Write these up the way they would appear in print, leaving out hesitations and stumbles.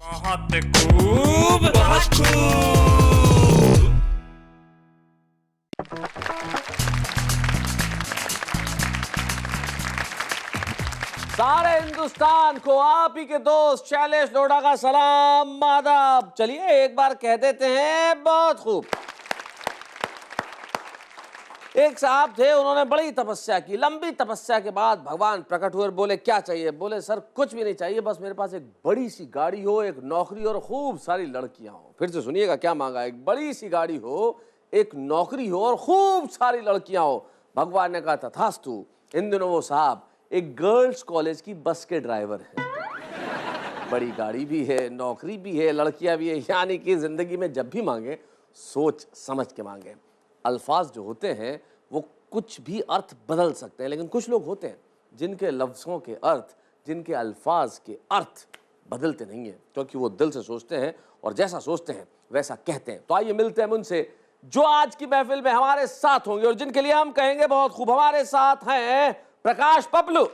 बहुत खूब, बहुत खूब। सारे हिंदुस्तान को आप ही के दोस्त शैलेश लोढ़ा का सलाम आदाब। चलिए एक बार कह देते हैं, बहुत खूब। एक साहब थे, उन्होंने बड़ी तपस्या की। लंबी तपस्या के बाद भगवान प्रकट हुए और बोले क्या चाहिए? बोले सर कुछ भी नहीं चाहिए, बस मेरे पास एक बड़ी सी गाड़ी हो, एक नौकरी और खूब सारी लड़कियां हो। फिर से सुनिएगा क्या मांगा। एक बड़ी सी गाड़ी हो, एक नौकरी हो और खूब सारी लड़कियां हो। भगवान ने कहा तथास्तु। इन दिनों वो साहब एक गर्ल्स कॉलेज की बस के ड्राइवर है। बड़ी गाड़ी भी है, नौकरी भी है, लड़कियां भी है। यानी कि जिंदगी में जब भी मांगे सोच समझ के मांगे। अल्फाज जो होते हैं वो कुछ भी अर्थ बदल सकते हैं, लेकिन कुछ लोग होते हैं जिनके लफ्ज़ों के अर्थ, जिनके अल्फाज के अर्थ बदलते नहीं हैं, क्योंकि वो दिल से सोचते हैं और जैसा सोचते हैं वैसा कहते हैं। तो आइए मिलते हैं उनसे जो आज की महफिल में हमारे साथ होंगे और जिनके लिए हम कहेंगे बहुत खूब। हमारे साथ हैं प्रकाश पपलू।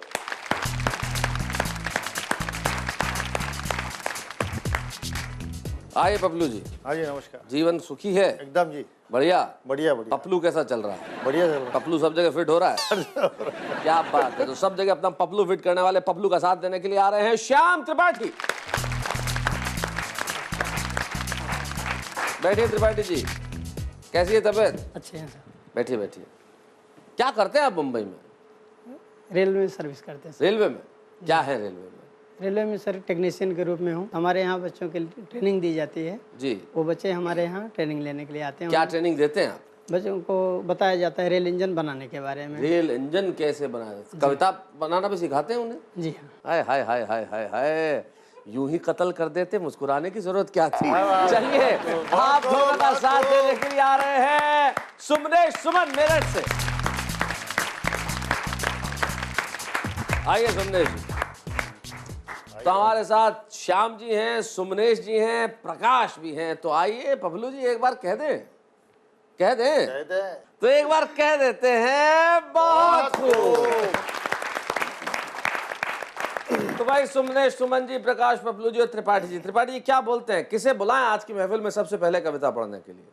आइए पपलू जी। हाँ जी, नमस्कार। जीवन सुखी है? एकदम जी, बढ़िया। बढ़िया बढ़िया पपलू कैसा चल रहा है? बढ़िया चल रहा पपलू सब जगह फिट हो रहा है? क्या बात है। तो सब जगह अपना पपलू फिट करने वाले पपलू का साथ देने के लिए आ रहे हैं श्याम त्रिपाठी। बैठिए त्रिपाठी जी, कैसी है तबीयत? अच्छे हैं सर। बैठिए बैठिए। क्या करते हैं आप मुंबई में? रेलवे में सर्विस करते हैं सर। रेलवे में? क्या है रेलवे में? रेलवे में सर टेक्नीशियन के रूप में हूँ। हमारे यहाँ बच्चों के लिए ट्रेनिंग दी जाती है। जी। वो बच्चे हमारे यहाँ ट्रेनिंग लेने के लिए आते हैं। क्या ट्रेनिंग देते हैं आप? बच्चों को बताया जाता है रेल इंजन बनाने के बारे में। रेल इंजन कैसे बनाया? कविता बनाना भी सिखाते हैं उन्हें? जी हाँ। हाय हाय हाय हाय हाय हाय, यूं ही कत्ल कर देते, मुस्कुराने की जरूरत क्या थी। चलिए आप दोनों का साथ देने के लिए आ रहे हैं सुमनेश सुमन मेरठ से। आइए सुमनेश जी। तो हमारे साथ श्याम जी हैं, सुमनेश जी हैं, प्रकाश भी हैं। तो आइए पपलू जी एक बार कह दें, कह दें, कहते हैं तो एक बार कह देते हैं बहुत खूब। तो भाई सुमनेश सुमन जी, प्रकाश पपलू जी और त्रिपाठी जी। त्रिपाठी जी क्या बोलते हैं, किसे बुलाएं आज की महफिल में सबसे पहले कविता पढ़ने के लिए?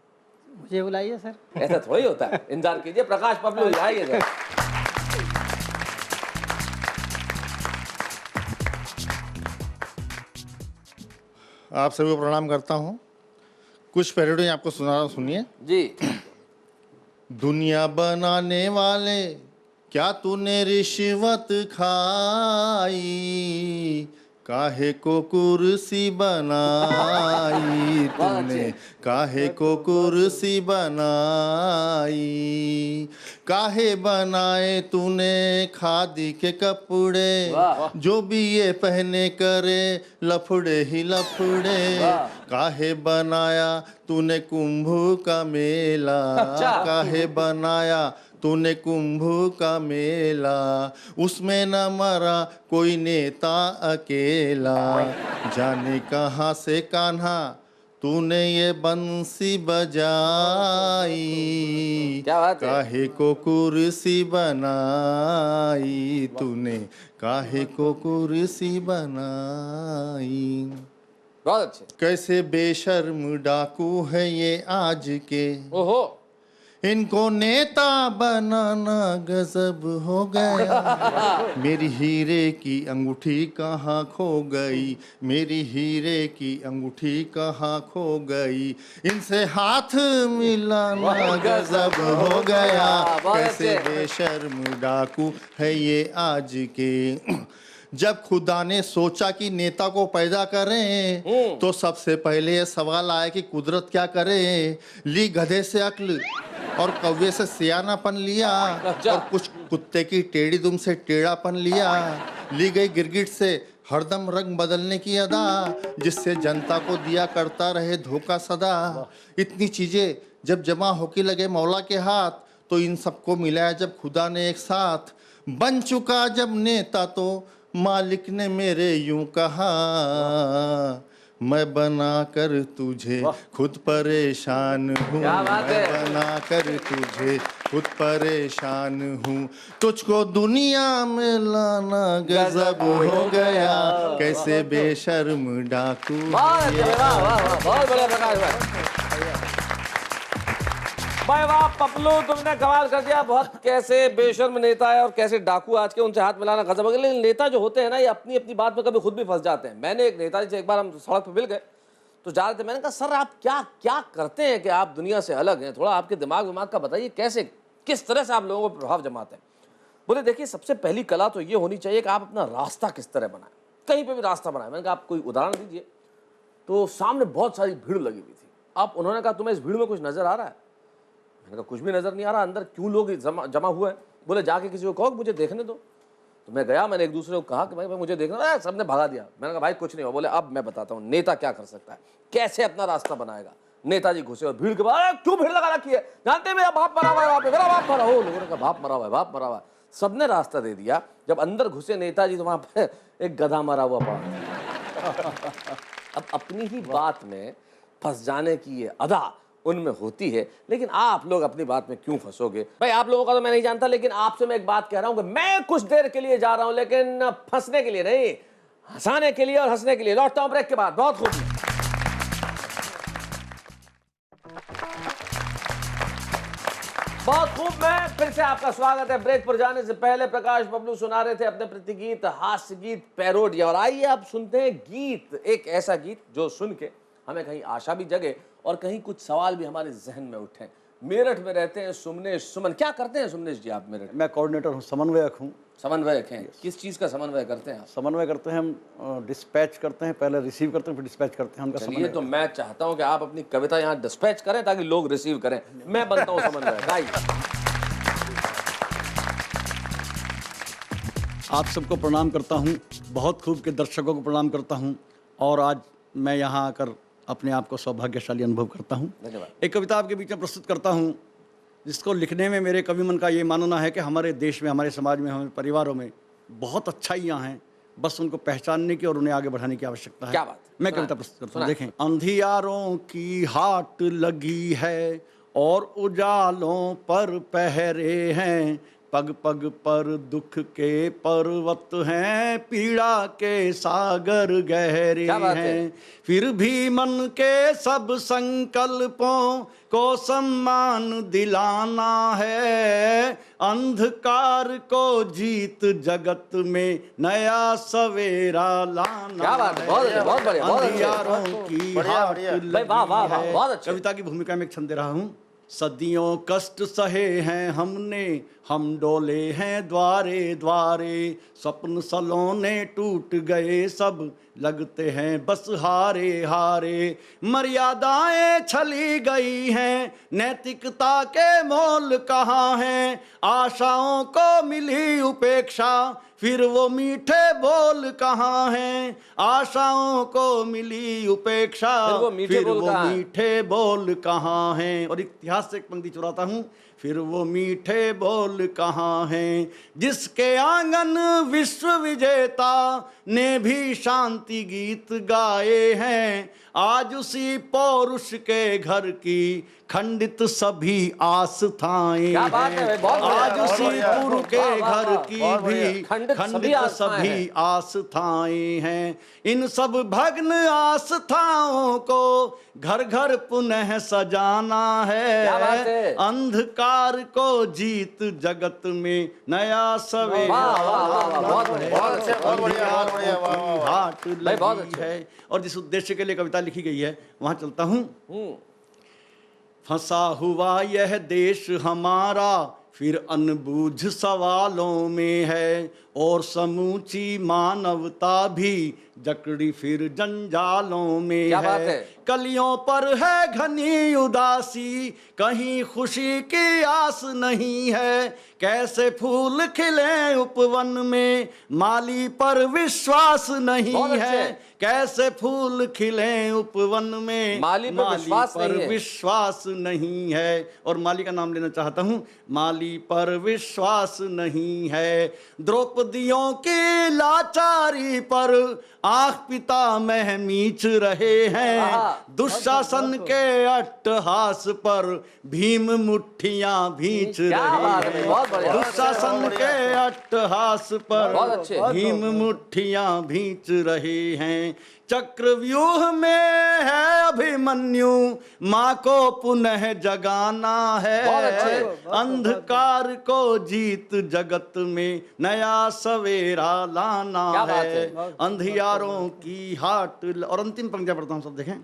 मुझे बुलाइए सर। ऐसा थोड़ी होता है, इंतजार कीजिए। प्रकाश पपलू जी आइए जरा। आप सभी को प्रणाम करता हूँ। कुछ पैरोडी आपको सुना रहा हूँ, सुनिए। जी। दुनिया बनाने वाले, क्या तूने रिश्वत खाई? काहे को कुर्सी बनाई तूने, काहे को कुर्सी बनाई? काहे बनाए तूने खादी के कपड़े, जो भी ये पहने करे लफड़े ही लफड़े? काहे बनाया तूने कुंभ का मेला, काहे बनाया तूने कुंभ का मेला? उसमें न मरा कोई नेता अकेला, जाने कहाँ से कान्हा तूने ये बंसी बजाई? क्या बात है। काहे को कुर्सी बनाई तूने, काहे को कुर्सी बनाई? बहुत अच्छे। कैसे बेशर्म डाकू है ये आज के, ओहो, इनको नेता बनाना गजब हो गया। मेरी हीरे की अंगूठी कहाँ खो गई, मेरी हीरे की अंगूठी कहाँ खो गई? इनसे हाथ मिलाना गजब हो गया। कैसे बेशर्म डाकू है ये आज के। जब खुदा ने सोचा कि नेता को पैदा करें, तो सबसे पहले ये सवाल आया कि कुदरत क्या करे? ली गधे से अक्ल और कौवे से सियानापन लिया, और कुछ कुत्ते की टेढ़ी दुम से टेढ़ापन लिया। ली गई गिरगिट से हरदम रंग बदलने की अदा, जिससे जनता को दिया करता रहे धोखा सदा। इतनी चीजें जब जमा होके लगे मौला के हाथ, तो इन सबको मिलाया जब खुदा ने एक साथ। बन चुका जब नेता तो मालिक ने मेरे यूं कहा, मैं बना कर तुझे खुद परेशान हूँ, क्या बात मैं है। बना कर तुझे खुद परेशान हूँ, तुझको दुनिया में लाना गजब हो गया, कैसे बेशर्म डाकू बहुत है अच्छे, ये। वाह वाह वाह, बहुत बढ़िया प्रकाश भाई वाह पपलू, तुमने कमाल कर दिया। बहुत कैसे बेशर्म नेता है और कैसे डाकू आज के, उनसे हाथ मिलाना गजब हो गया। लेकिन नेता जो होते हैं ना, ये अपनी अपनी बात में कभी खुद भी फंस जाते हैं। मैंने एक नेताजी से एक बार हम सड़क पर मिल गए तो जा रहे थे, मैंने कहा सर आप क्या क्या करते हैं कि आप दुनिया से अलग हैं, थोड़ा आपके दिमाग का बताइए, कैसे किस तरह से आप लोगों को प्रभाव जमाते हैं। बोले देखिए सबसे पहली कला तो ये होनी चाहिए कि आप अपना रास्ता किस तरह बनाएं, कहीं पे भी रास्ता बनाएं। मैंने कहा आप कोई उदाहरण दीजिए। तो सामने बहुत सारी भीड़ लगी हुई थी। अब उन्होंने कहा तुम्हें इस भीड़ में कुछ नजर आ रहा है? मैंने कहा कुछ भी नजर नहीं आ रहा, अंदर क्यों लोग जमा हुए हैं? बोले जाके किसी को कहो कि मुझे देखने दो। तो मैं गया, मैंने एक दूसरे को कहा कि भाई मुझे देखना है, सबने भगा दिया। मैंने कहा भाई कुछ नहीं हो। बोले अब मैं बताता हूँ नेता क्या कर सकता है, कैसे अपना रास्ता बनाएगा। नेताजी घुसे और भीड़ के बाद क्यों भीड़ लगा रखी है, जानते हैं मेरा बाप मरा हुआ है वहां पे, मेरा बाप मरा हो। लोगों ने कहा बाप मरा हुआ है, बाप मरा हुआ है। सबने रास्ता दे दिया। जब अंदर घुसे नेताजी तो वहां पे एक गधा मरा हुआ पड़ा। अब अपनी ही बात में फंस जाने की ये अदा उनमें होती है, लेकिन आप लोग अपनी बात में क्यों फंसोगे? भाई आप लोगों का तो मैं नहीं जानता, लेकिन आपसे मैं एक बात कह रहा हूं कि मैं कुछ देर के लिए जा रहा हूं, लेकिन फंसने के लिए नहीं, हंसाने के लिए और हंसने के लिए। लौटता हूं ब्रेक के बाद। बहुत खूब, बहुत खूब। मैं फिर से आपका स्वागत है। ब्रेक पर जाने से पहले प्रकाश बबलू सुना रहे थे अपने प्रतिगीत, हास्य गीत, पैरोडी। और आइए अब सुनते हैं गीत, एक ऐसा गीत जो सुन के हमें कहीं आशा भी जगे और कहीं कुछ सवाल भी हमारे जहन में उठे। मेरठ में रहते हैं सुमनेश सुमन। क्या करते हैं सुमनेश जी आप मेरठ में? मैं कोऑर्डिनेटर हूँ, समन्वयक हूँ। समन्वयक हैं? किस चीज का समन्वय करते हैं आप? समन्वय करते हैं हम, डिस्पैच करते हैं, पहले रिसीव करते हैं फिर डिस्पैच करते हैं, उनका चलिए समन्वय। तो मैं चाहता हूं कि आप अपनी कविता यहाँ डिस्पैच करें ताकि लोग रिसीव करें। मैं बनता हूँ समन्वयक। आइए। आप सबको प्रणाम करता हूँ, बहुत खूब के दर्शकों को प्रणाम करता हूँ, और आज मैं यहाँ आकर अपने आप को सौभाग्यशाली अनुभव करता हूँ। धन्यवाद। एक कविता आपके बीच में प्रस्तुत करता हूँ जिसको लिखने में मेरे कवि मन का ये मानना है कि हमारे देश में, हमारे समाज में, हमारे परिवारों में बहुत अच्छाइयाँ हैं, बस उनको पहचानने की और उन्हें आगे बढ़ाने की आवश्यकता है। क्या बात? मैं सुनाएं। कविता प्रस्तुत करता हूँ। सुनाएं। देखें, अंधियारों की हाट लगी है और उजालों पर पहरे हैं, पग पग पर दुख के पर्वत हैं, पीड़ा के सागर गहरे क्या बात है? हैं, फिर भी मन के सब संकल्पों को सम्मान दिलाना है, अंधकार को जीत जगत में नया सवेरा लाना। क्या बात है? बहुत अच्छे, बहुत बढ़िया, बहुत अच्छे। अंधियारों की हाट भाई वाह वाह वाह, लगी बहुत है। अच्छे। कविता की भूमिका में एक छंद दे रहा हूँ। सदियों कष्ट सहे हैं हमने, हम डोले हैं द्वारे द्वारे, स्वप्न सलोने टूट गए सब, लगते हैं बस हारे हारे, मर्यादाएं छली गई हैं, नैतिकता के मोल कहाँ हैं, आशाओं को मिली उपेक्षा, फिर वो मीठे बोल कहाँ हैं, आशाओं को मिली उपेक्षा, फिर वो मीठे फिर बोल वो कहाँ हैं? मीठे बोल कहाँ हैं। और इतिहास से एक पंक्ति चुराता हूँ, फिर वो मीठे बोल कहाँ हैं, जिसके आंगन विश्व विजेता ने भी शांति गीत गाए हैं, आज उसी पौरुष के घर की खंडित सभी आस्थाएं क्या बात है भाई, बहुत बढ़िया, आज बहुत उसी बढ़िया। पुर के वाह, वाह, घर वाह, की बहुत बढ़िया। भी खंडित सभी खंडित आस्थाएं सभी हैं। आस्थाएं हैं, इन सब भग्न आस्थाओं को घर घर पुनः सजाना क्या बात है? है, अंधकार को जीत जगत में नया सवेरा वाह, वाह, वाह, वाह, बहुत बढ़िया, बहुत अच्छे, बहुत बढ़िया, बहुत बढ़िया, वाह, वाह, वाह। हाट भाई, बहुत लगी अच्छे। है। और जिस उद्देश्य के लिए कविता लिखी गई है वहां चलता हूँ। फंसा हुआ यह देश हमारा फिर अनबूझ सवालों में है, और समूची मानवता भी जकड़ी फिर जंजालों में क्या बात है? कलियों पर है घनी उदासी, कहीं खुशी की आस नहीं है, कैसे फूल खिले उपवन में, माली पर विश्वास नहीं बहुत अच्छे। है, कैसे फूल खिले उपवन में, माली पर विश्वास नहीं है। विश्वास नहीं है। और माली का नाम लेना चाहता हूँ, माली पर विश्वास नहीं है, द्रौपदियों की लाचारी पर आँख पिता में मीच रहे हैं, दुशासन के अट्टहास पर भीम मुट्ठियां भींच क्या बात है, रहे बहुत बढ़िया। हैं। दुशासन के अट्टहास पर बहुत अच्छे। भीम मुट्ठियां भींच रहे हैं। चक्रव्यूह में है अभिमन्यु, माँ को पुनः जगाना बहुत अच्छे। है। अंधकार को जीत जगत में नया सवेरा लाना क्या बात है। है। अंधियारों की हाट और अंतिम पंक्तियां पढ़ता हूं, सब देखें।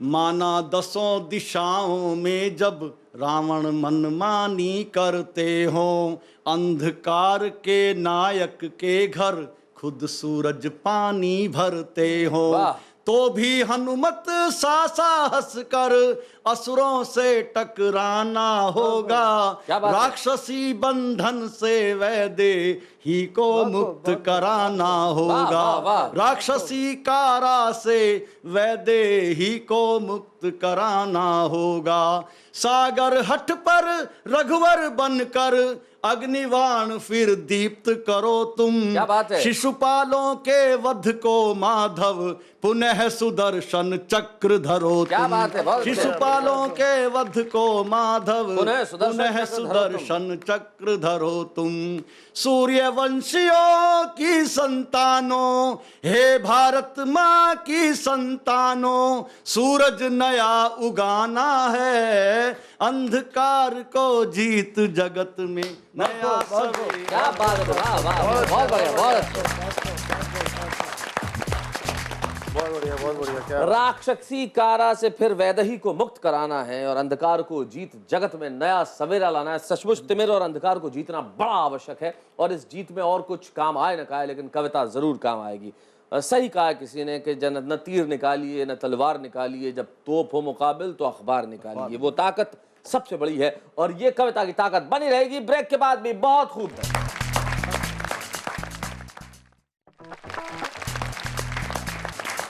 माना दसों दिशाओं में जब रावण मनमानी करते हो, अंधकार के नायक के घर खुद सूरज पानी भरते हो, वाह। तो भी हनुमत सा साहस कर असुरों से टकराना होगा। क्या बात है। राक्षसी बंधन से वैदेही को मुक्त कराना होगा। वाह, वाह। राक्षसी कारा से वैदेही को मुक्त कराना होगा। सागर हट पर रघुवर बनकर अग्निवाण फिर दीप्त करो तुम। क्या बात है। शिशुपालों के वध को माधव पुनः सुदर्शन चक्र धरो क्या तुम। बात है, बहुत अच्छे। शिशुपालों के वध को माधव पुनः सुदर्शन चक्र धरो तुम। सूर्यवंशियों की संतानों, हे भारत माँ की संतानों, सूरज नया उगाना है। अंधकार को जीत जगत में नया सवेरा। क्या बात है, वाह वाह, बहुत बढ़िया, बहुत अच्छा। राक्षसी कारा से फिर वैदेही को मुक्त कराना है और अंधकार को जीत जगत में नया सवेरा लाना है। सचमुच तिमिर और अंधकार को जीतना बड़ा आवश्यक है और इस जीत में और कुछ काम आए न खाए, लेकिन कविता जरूर काम आएगी। सही कहा किसी ने कि न तीर निकालिए न तलवार निकालिए, जब तोप हो मुकाबिल तो अखबार निकालिए। वो ताकत सबसे बड़ी है और ये कविता की ताकत बनी रहेगी। ब्रेक के बाद भी बहुत खूब है।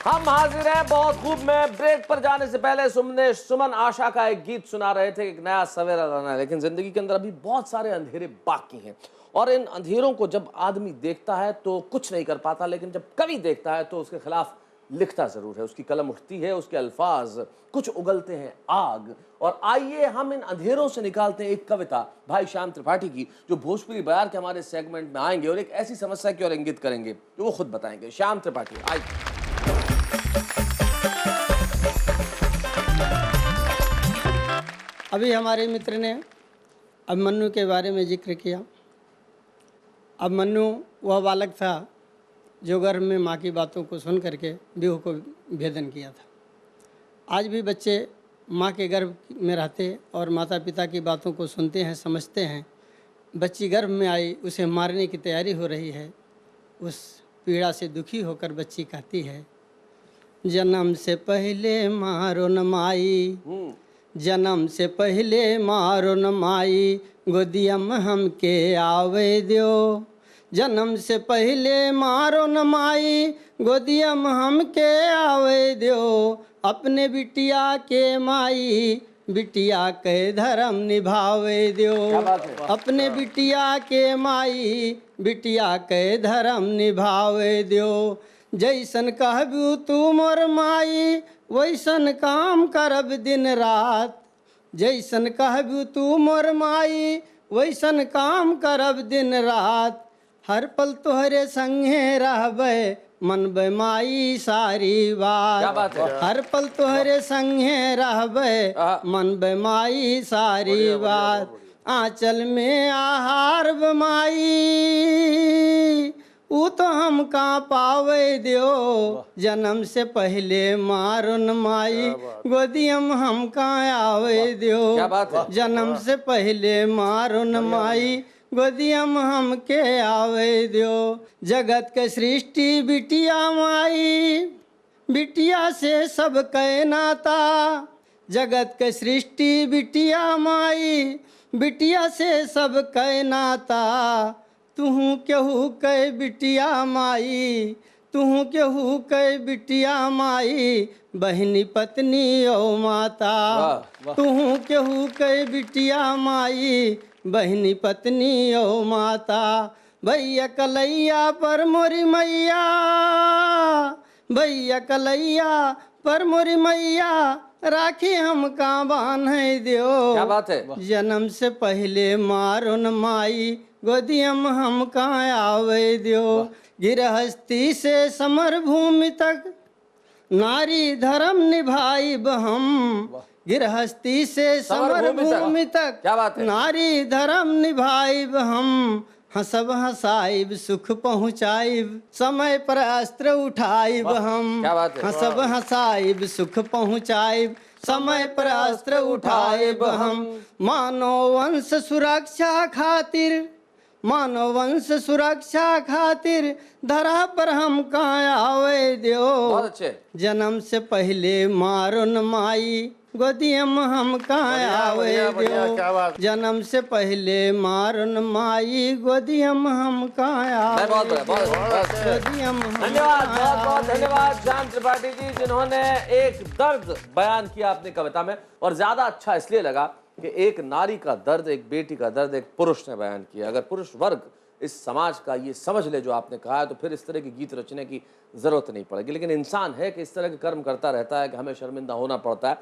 हम हाजिर हैं बहुत खूब में। ब्रेक पर जाने से पहले सुमन आशा का एक गीत सुना रहे थे, एक नया सवेरा लाना है। लेकिन जिंदगी के अंदर अभी बहुत सारे अंधेरे बाकी हैं और इन अंधेरों को जब आदमी देखता है तो कुछ नहीं कर पाता, लेकिन जब कवि देखता है तो उसके खिलाफ लिखता जरूर है। उसकी कलम उठती है, उसके अल्फाज कुछ उगलते हैं आग। और आइए हम इन अंधेरों से निकालते हैं एक कविता भाई श्याम त्रिपाठी की, जो भोजपुरी बयार के हमारे सेगमेंट में आएंगे और एक ऐसी समस्या की ओर इंगित करेंगे जो वो खुद बताएंगे। श्याम त्रिपाठी आइए। अभी हमारे मित्र ने अभिमन्यु के बारे में जिक्र किया। अभिमन्यु वह बालक था जो गर्भ में माँ की बातों को सुन करके व्यूह को भेदन किया था। आज भी बच्चे माँ के गर्भ में रहते और माता पिता की बातों को सुनते हैं, समझते हैं। बच्ची गर्भ में आई, उसे मारने की तैयारी हो रही है। उस पीड़ा से दुखी होकर बच्ची कहती है, जन्म से पहले मारो न माई, जन्म से पहले मारो न माई, गोदिया में हमके आवे दियो। जन्म से पहले मारो न माई, गोदिया में हमके आवे दियो। अपने बिटिया के माई, बिटिया के धर्म निभावे दियो। अपने बिटिया के माई, बिटिया के धर्म निभावे दियो। जैसन कहबू तू मोर माई, वैसन काम करब दिन रात। जैसन कहबू तू मोर माई, वैसन काम करब दिन रात। हर पल तोहरे संगे रहबे, मनबे माई सारी बात। हर पल तोहरे संगे रहबे, मनबे माई सारी बात। आंचल में आहार माई, ऊ तो हम कहाँ पावे दियो। जन्म से पहले मारो न माई, गोदियम हम कहाँ आवे दियो। जन्म से पहले मारो न माई, गोदियम हम के आवे दियो। जगत के सृष्टि बिटिया माई, बिटिया से सब कह नाता। जगत के सृष्टि बिटिया माई, बिटिया से सब कह नाता। तुहू केहू कह बिटिया माई, तुहू केहू कह बिटिया माई, बहनी पत्नी ओ माता। तुहू केहू कह बिटिया माई, बहनी पत्नी ओ माता। भैया कलैया पर मोरी मैया, भैया कलैया पर मोरी मैया, राखी हम का बान्हे दियो। क्या बात है। जन्म से पहले मारो न माई, गोदियम हम कहाँ आवे दियो। गिरहस्ती से समर भूमि तक, नारी धर्म निभाई हम। गिरहस्ती से समर भूमि तक, क्या बात है। नारी धर्म निभाइब हम। हंसब हंसाइब सुख पहुँचाइब, समय पर अस्त्र उठाइब हम। क्या बात है। हंसब हंसाइब सुख पहुँचाइब, समय पर अस्त्र उठाइब हम। मानव वंश सुरक्षा खातिर, मानव वंश सुरक्षा खातिर, धरा पर हम कहाँ आवे दियो। बहुत अच्छे। जन्म से पहले मारो न माई, गोदियम हम कहाँ आवे दियो। जन्म से पहले मारो न माई, गोदियम हम कहाँ आवे दियो। गोदियम हम धन्यवाद, कहाँ बहुत बहुत आवे धन्यवाद श्याम त्रिपाठी जी, जिन्होंने एक दर्द बयान किया अपनी कविता में। और ज्यादा अच्छा इसलिए लगा कि एक नारी का दर्द, एक बेटी का दर्द एक पुरुष ने बयान किया। अगर पुरुष वर्ग इस समाज का ये समझ ले जो आपने कहा है, तो फिर इस तरह की गीत रचने की जरूरत नहीं पड़ेगी। लेकिन इंसान है कि इस तरह के कर्म करता रहता है कि हमें शर्मिंदा होना पड़ता है।